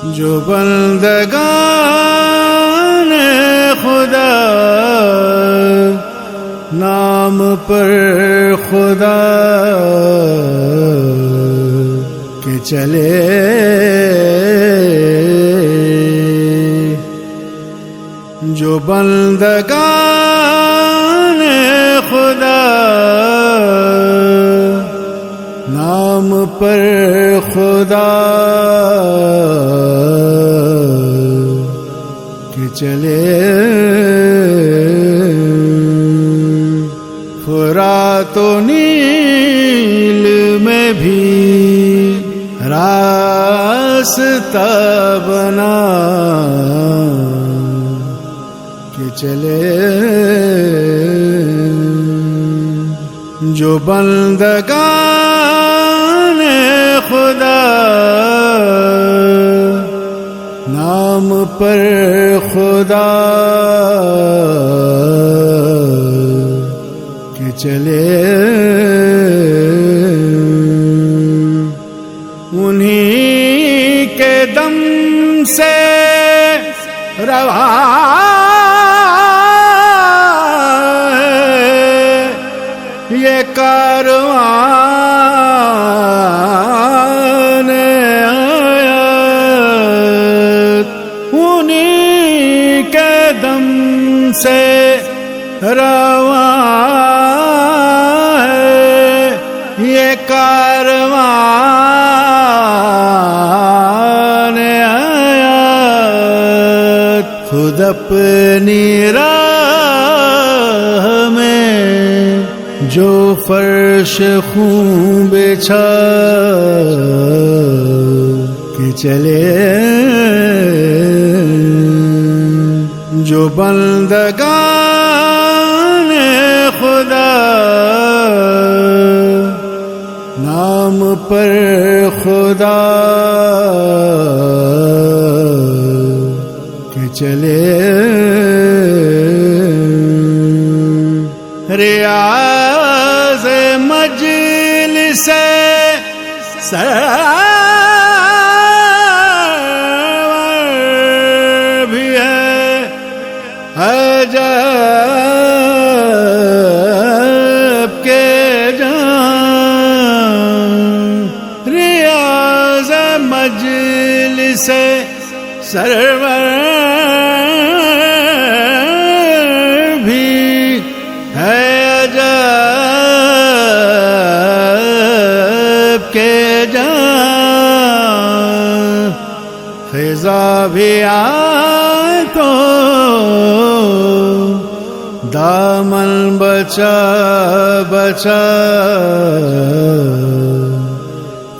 جو بندگان خدا نام پر خدا کے چلے، جو بندگان خدا نام پر خدا کے چلے، فرات و نیل میں بھی راستہ بنا کے چلے، جو بندگان خدا نام پر خدا کے چلے، انہی کے دم سے رواں یہ کاروان آیت، انہی کے دم سے رواں ہے یہ کاروان آیت، خود اپنی راہ میں جو فرش خون بچھا کے چلے، جو بندگان خدا نام پر خدا کے چلے، ریاض مجلس سرور بھی ہے عجب کے جان، ریاض مجلس سرور بھی ہے عجب کے جان، خزاں بھی آئے تو دامن بچا بچا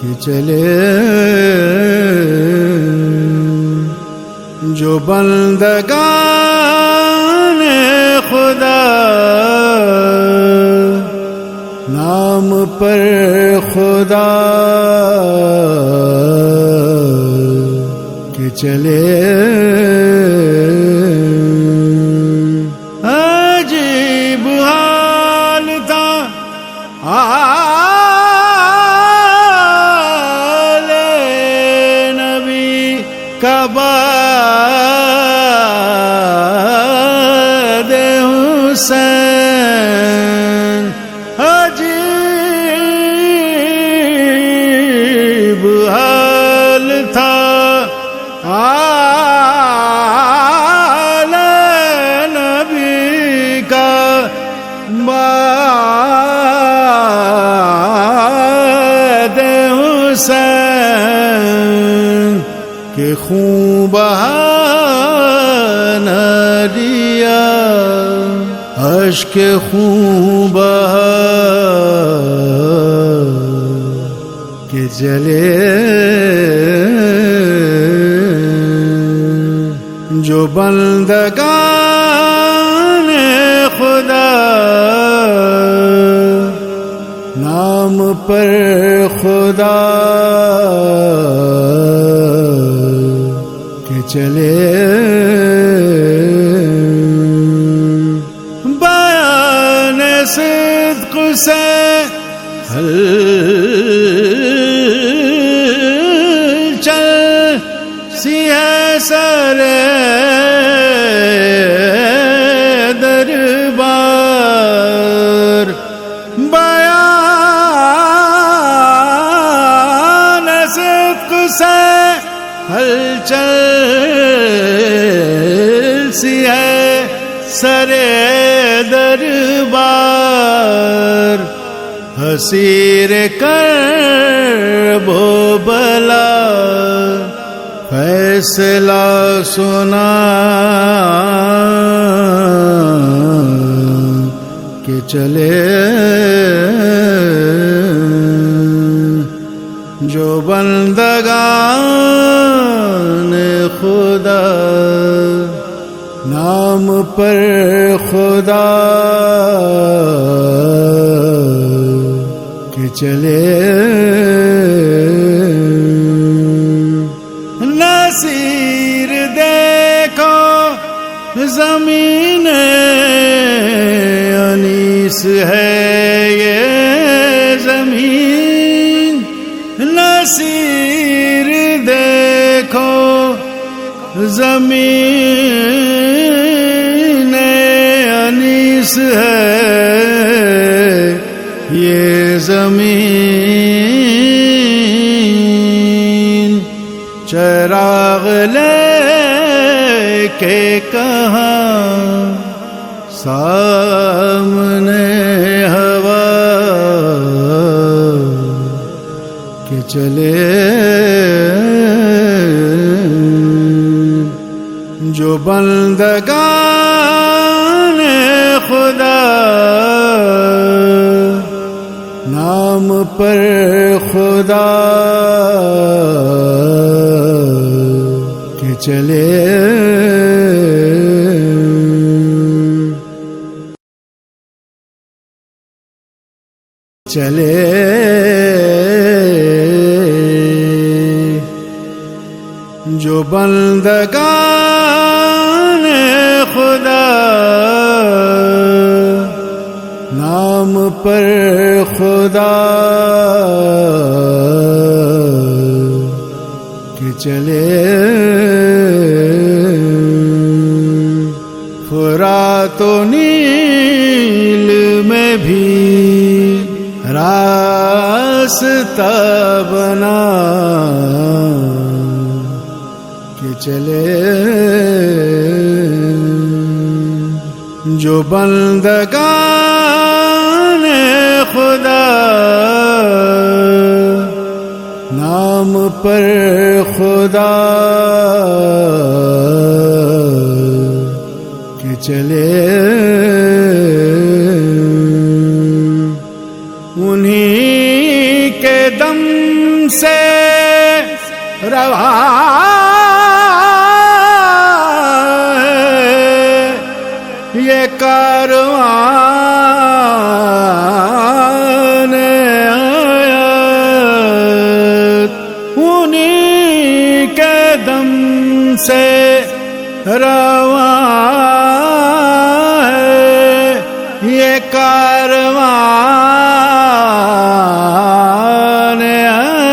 کہ چلے، جو بندگان خدا نام پر خدا کے چلے، عجیب حال تھا آل نبی کا بعد حسین، عجیب حال تھا آل نبی کا بعد حسین، کہ خون بہا نہ دیا، اشک خون بہا کہ جلے، جو بندگان خدا نام پر خدا کے چلے، بیان صدق سے چل سی ہے سر دربار، بیان صدق سے ہلچل سی ہے سر دربار، حسیر کرب و بلا فیصلہ سنا کہ چلے جو بندگان خدا نام پر خدا کہ چلے، نصیر دیکھو زمین انیس ہے یہ زمین، نصیر دیکھو زمین انیس ہے یہ زمین، چراغ لے کے کہاں سامنے ہوا کہ چلے جو بندگان خدا نام پر خدا کہ چلے، چلے جو بندگان خدا نام پر خدا کہ چلے، فرات و نیل میں بھی راستہ بنا کہ چلے جو بندگان خدا نام پر خدا کہ چلے، انہی کے دم سے روا یہ کاروان آیات، انہی کے دم سے رواں ہے یہ کاروان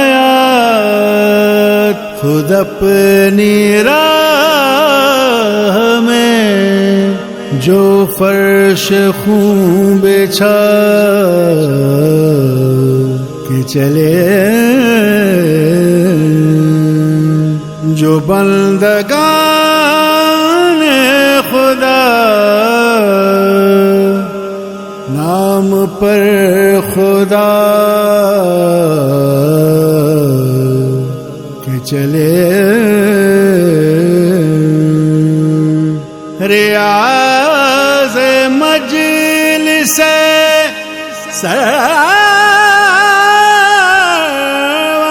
آیات، خود اپنی راہ میں جو فرش خون بچھا کہ چلے، جو بندگان خدا نام پر خدا کہ چلے، ریاض مجلس سے